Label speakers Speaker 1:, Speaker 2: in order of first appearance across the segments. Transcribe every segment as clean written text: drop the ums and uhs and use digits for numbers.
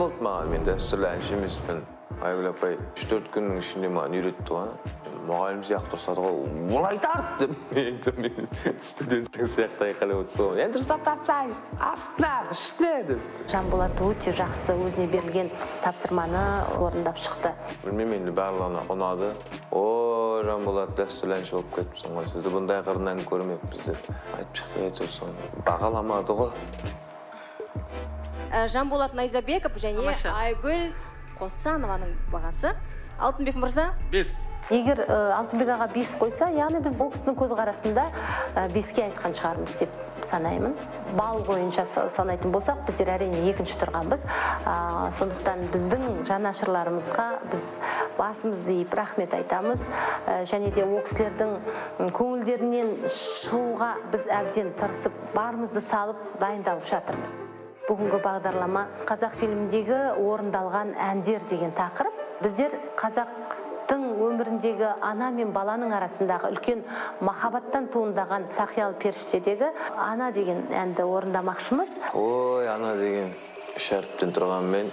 Speaker 1: болды маған, мен дәстүрлі әнші емеспін. Айгүл апай 3-4 күннің ішінде маған үйретті ғана. Мұғалім сияқты ұрсады ғой, олай тарт деп. Мен студенттің сияқты айқайлап отырсам, енді дұрыстап тартсайшы, астына, ішіне деп.
Speaker 2: Жанболат өте жақсы өзіне берілген тапсырманы орындап шықты.
Speaker 1: Білмеймін, енді барлығына ұнады. О, Жанболат дәстүрлі әнші болып кетіпсің ғой, сізді бұндай қырынан көрмеппіз деп. Айтып шықты әйтеуір, бағаламады ғой.
Speaker 3: Жанболат Найзабеков және Айгүл Қосанованың бағасы. Алтынбек мырза?
Speaker 4: 5.
Speaker 2: Егер Алтынбек аға 5 қойса, яғни біз ол кісінің көзқарасында 5-ке айтқан шығармыз деп санаймын. Бал бойынша санайтын болсақ, біздер әрине 2-ші тұрғанбыз. Сондықтан біздің жанашырларымызға біз басымыз иіп рахмет айтамыз. Және де ол кісілердің көңілдерінен шығуға біз әбден тырысып, барымызды салып, дайындалып жатырмыз. Бүгінгі бағдарлама қазақ фильміндегі орындалған әндер деген тақырып. Біздер қазақтың өміріндегі ана мен баланың арасындағы үлкен махаббаттан туындаған Тақиял періштедегі ана деген әнді орындамақшымыз.
Speaker 1: Ой, ана деген 3 әріптен тұрғанмен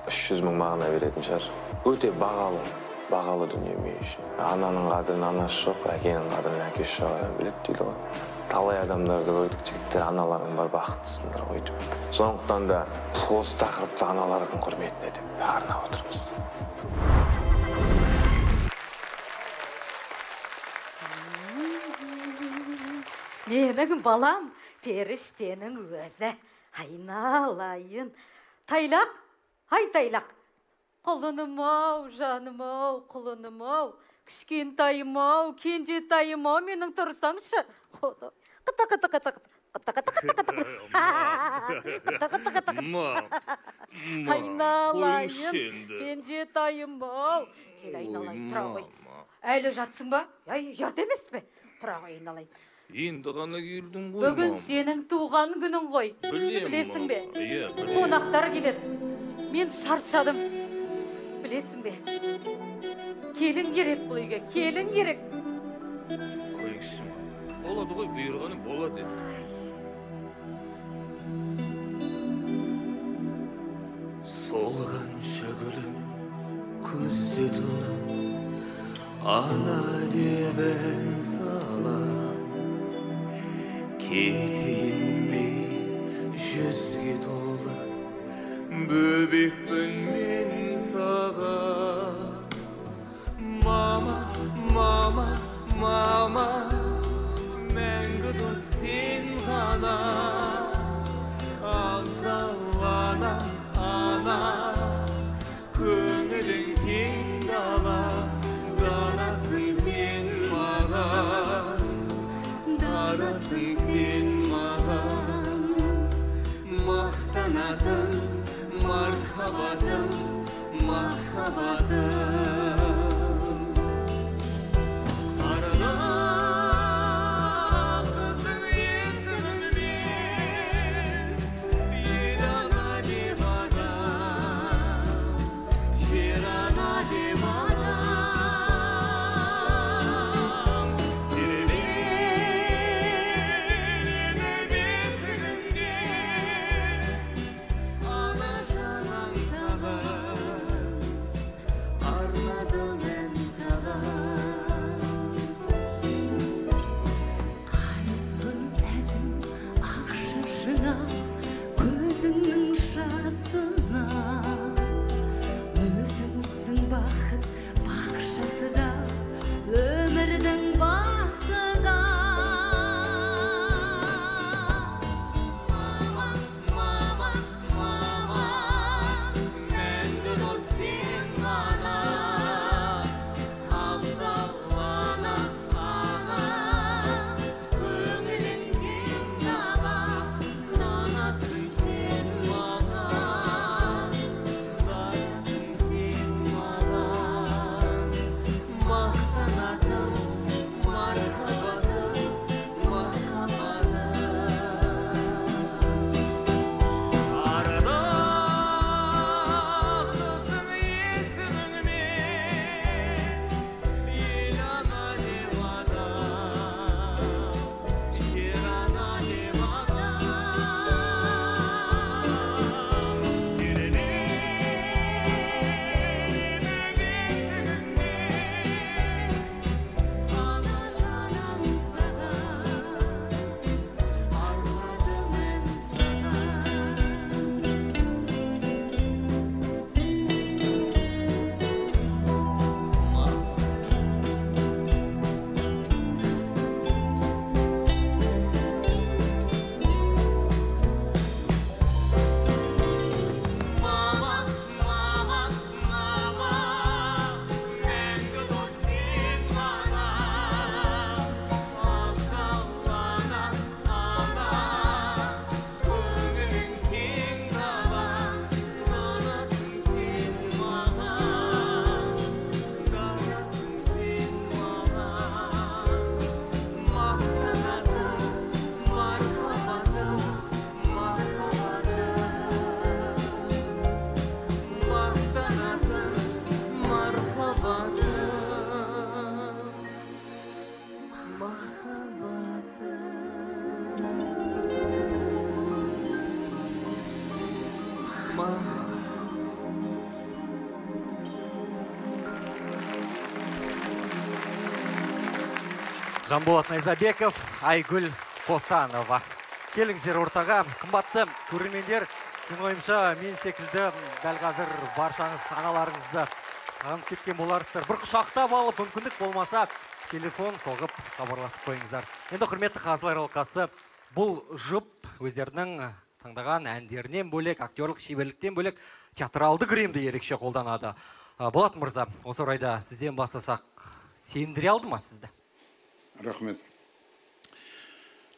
Speaker 1: 300 мың мағына беретін шығар. Өте бағалы дүние мен үшін. Ананың қадірін анасы жоқ, әкенің қадірін әкесі жоқ адам біледі дейді ғой. Талай адамдарды көрдік, жігіттер аналарың бар бақыттысыңдар ғой деп. Сондықтан да осы тақырыпты аналардың құрметіне деп арнап отырмыз.
Speaker 5: Менің балам періштенің өзі. Айналайын. Тайлақ, ай тайлақ. Құлыным-ау, жаным-ау, құлыным-ау. Кішкентайым-ау, кенжетайым-ау, менің тұрсаңшы. Айналайын, кенжетайым-ау. Кел айналайын, тұра ғой. Әлі жатсың ба? Ят емес пе? Тұра ғой айналайын.
Speaker 4: Енді ғана келдің ғой.
Speaker 5: Бүгін сенің туған күнің ғой. Білесің бе? Қонақтар келеді. Мен шаршадым. Білесің бе? Келін керек бұл үйге, келін керек.
Speaker 4: Қойыңшы. Болады ғой, бұйырғаны болады. Солғанша гүлім көзде тұнып, ана деп ән салам. Кетейін мен жүзге толы, бөбекпін мен саған. Мама, мама, мама, мәңгі дос сен ғана. Аңсау ана, ана, көңілің кең дала. Дарасың сен маған, дарасың сен маған. Мақтанатын мархабатым, махаббатым.
Speaker 6: Көзіңнің жасына өзіңсің бақыт Жанболат Найзабеков, Айгүл Қосанова. Келіңіздер ортаға. Қымбатты көрермендер, мен ойымша, мен секілді дәл қазір баршаңыз аналарыңызды сағынып кеткен боларсыздар. Bir құшақтап алып, мүмкіндік болмаса, телефон соғып хабарласып қойыңыздар. Енді құрметті қазылар алқасы, бұл жұп өздерінің таңдаған әндерінен бөлек, актерлік шеберліктен бөлек театралды гримді ерекше қолданады. Болат мырза, осы орайда сізден бастасақ, сендіре алды ма сізді?
Speaker 7: Рахмет.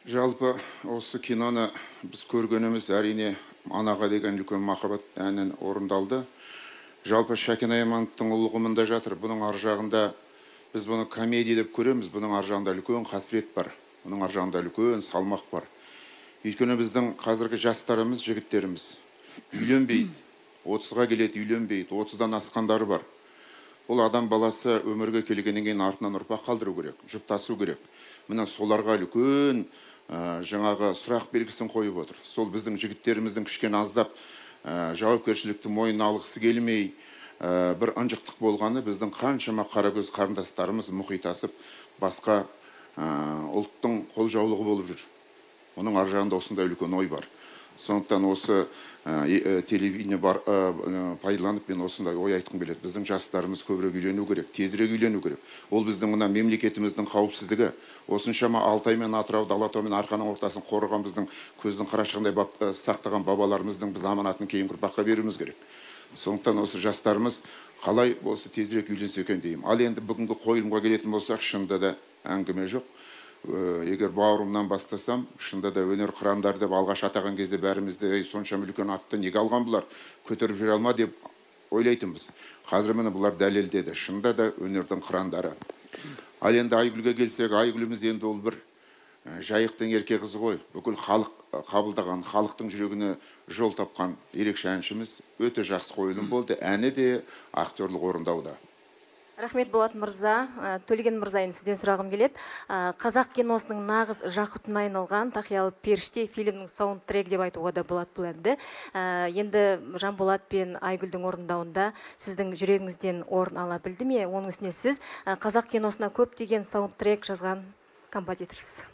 Speaker 7: Жалпы осы киноны біз көргеніміз әрине анаға деген үлкен махаббат әнін орындалды. Жалпы Шәкен Аймановтың ұлығымында жатыр. Бұның ар жағында біз бұны комедия деп көреміз. Бұның ар жағында үлкен қасірет бар. Бұның ар жағында үлкен салмақ бар. Өйткені біздің қазіргі жастарымыз, жігіттеріміз үйленбейді. 30-ға келеді, үйленбейді. 30-дан асқандары бар. Бұл адам баласы өмірге келгеннен кейін артынан ұрпақ қалдыру керек, жұптасу керек. Мына соларға үлкен жаңағы сұрақ белгісін қойып отыр. Сол біздің жігіттеріміздің кішкене аздап жауапкершілікті мойнына алғысы келмей, бір ынжықтық болғаны біздің қаншама қарагөз қарындастарымыз мұхитасып, басқа ұлттың қолжаулығы болып жүр. Оның ар жағында осындай үлкен ой бар. Сондықтан осы телевидение пайдаланып мен осындай ой айтқым келеді. Біздің жастарымыз көбірек үйлену керек, тезірек үйлену керек. Ол біздің мына мемлекетіміздің қауіпсіздігі. Осыншама Алтай мен Атырау, Алатау мен Арқаның ортасын қорғаған біздің көздің қарашығындай сақтаған бабаларымыздың біз аманатын кейін ұрпаққа беруіміз керек. Сондықтан осы жастарымыз қалай осы тезірек үйленсе екен деймін. Ал енді бүгінгі қойылымға келетін болсақ, шынында да әңгіме жоқ. Егер бауырымнан бастасам, шында да өнер қырандар деп алғаш атаған кезде бәрімізде сонша үлкен атты неге алған бұлар, көтеріп жүре алма деп ойлайтынбыз. Қазір міне бұлар дәлелдеді. Шында да өнердің қырандары. Ал енді Айгүлге келсек, Айгүліміз енді ол бір жайықтың ерке қызы ғой. Бүкіл халық қабылдаған, халықтың жүрегіне жол тапқан ерекше әншіміз. Өте жақсы қойылым болды. Әні де актерлік орындауда.
Speaker 3: Рахмет Болат мырза. Төлеген мырза, енді сізден сұрағым келеді. Қазақ киносының нағыз жақұтына айналған Тақиялы періште фильмнің саундтрек деп айтуға да болады бұл әнді. Енді Жанболат пен Айгүлдің орындауында сіздің жүрегіңізден орын ала білді ме? Оның үстіне сіз қазақ киносына көптеген саундтрек жазған композиторсыз.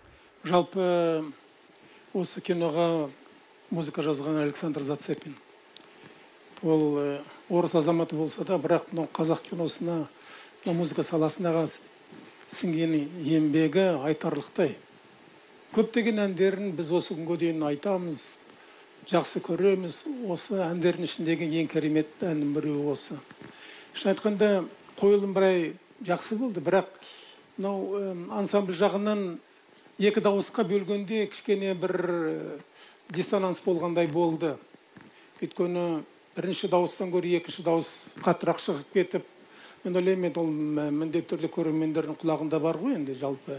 Speaker 8: Жалпы осы киноға музыка жазған Александр Зацепин. Ол орыс азаматы болса да, бірақ қазақ киносына музыка саласындағы сіңген еңбегі айтарлықтай. Көптеген әндерін біз осы күнге дейін айтамыз, жақсы көреміз. Осы әндердің ішіндегі ең керемет әннің біреуі осы. Шын айтқанда қойылым бірай жақсы болды, бірақ ансамбль жағынан екі дауысқа бөлгенде кішкене бір диссонанс болғандай болды. Өйткені бірінші дауыстан гөрі екінші дауыс қаттырақ шығып кетіп, мен ойлаймын, ол міндетті түрде көрермендердің құлағында бар ғой енді жалпы.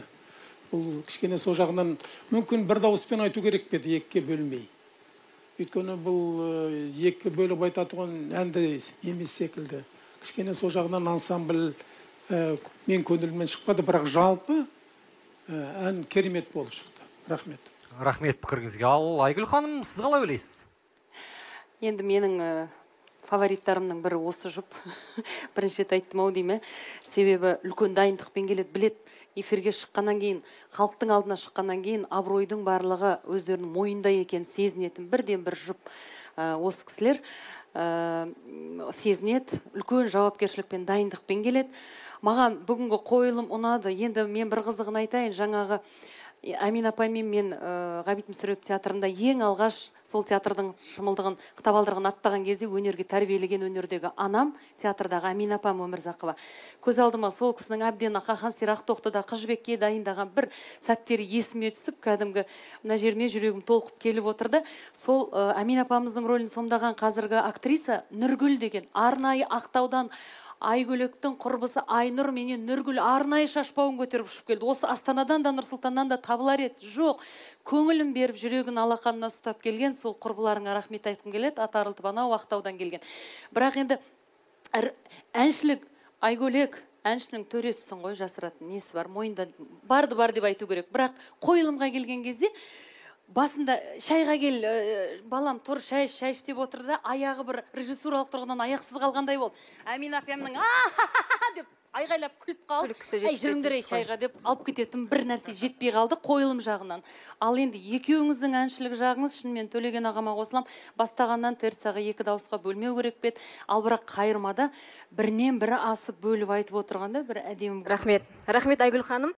Speaker 8: Бұл кішкене сол жағынан мүмкін бір дауыспен айту керек пе еді, екіге бөлмей. Өйткені бұл екі бөліп айтатын әнді емес секілді. Кішкене сол жағынан ансамбль мен көңілімнен шықпады, бірақ жалпы ән керемет болып шықты. Рахмет.
Speaker 6: Рахмет пікіріңізге. Ал Айгүл ханым, сіз қалай ойлайсыз?
Speaker 5: Енді менің фавориттарымның бірі осы жұп. Бірінші рет айттым ау деймін. Себебі үлкен дайындықпен келеді, білет. Эфирге шыққаннан кейін, халықтың алдына шыққаннан кейін абыройдың барлығы өздерінің мойында екен сезінетін бірден бір жұп. Осы кісілер сезінеді, үлкен жауапкершілікпен дайындықпен келеді. Маған бүгінгі қойылым ұнады. Енді мен бір қызығын айтайын, жаңағы Әмин апаймен мен Ғабит Мүсірепов театрында ең алғаш сол театрдың шымылдығын, табалдырығын аттаған кезде өнерге тәрбиелеген өнердегі анам театрдағы Әмин апам Өмірзақова. Көз алдыма сол кісінің әбден Қахан сирақ тоқтыда Қыз жібекке дайындаған бір сәттері есіме түсіп, кәдімгі мына жеріме жүрегім толқып келіп отырды. Сол Әмин апамыздың рөлін сомдаған қазіргі актриса Нұргүл деген арнайы Ақтаудан Айгөлектің құрбысы Айнұр менен Нұргүл арнайы шашпауын көтеріп ұшып келді. Осы Астанадан да Нұрсұлтаннан да табылар еді. Жоқ, көңілін беріп жүрегін алақанына ұстап келген сол құрбыларыңа рахмет айтқым келеді. Атарылтып анау Ақтаудан келген. Бірақ енді әншілік Айгөлек әншінің төресісің ғой, жасыратын несі бар, мойында барды бар деп айту керек. Бірақ қойылымға келген кезде басында шайға кел, балам тұр, шай деп отырды да, аяғы бір режиссуралық тұрғыдан аяқсыз қалғандай болды. Әмин апамның деп айғайлап күліп қалып,
Speaker 3: Күлкісі
Speaker 5: ай
Speaker 3: жеткізеді
Speaker 5: жүріңдер ей
Speaker 3: дейсіз ғой.
Speaker 5: шайға деп алып кететін бір нәрсе жетпей қалды қойылым жағынан. Ал енді екеуіңіздің әншілік жағыңыз шынымен Төлеген ағама қосылам. Бастағаннан терцияға 2 дауысқа бөлмеу керек пе еді. Ал бірақ қайырмада бірінен бірі асып бөліп айтып отырғанда бір әдемі.
Speaker 3: Рахмет. Рахмет Айгүл ханым.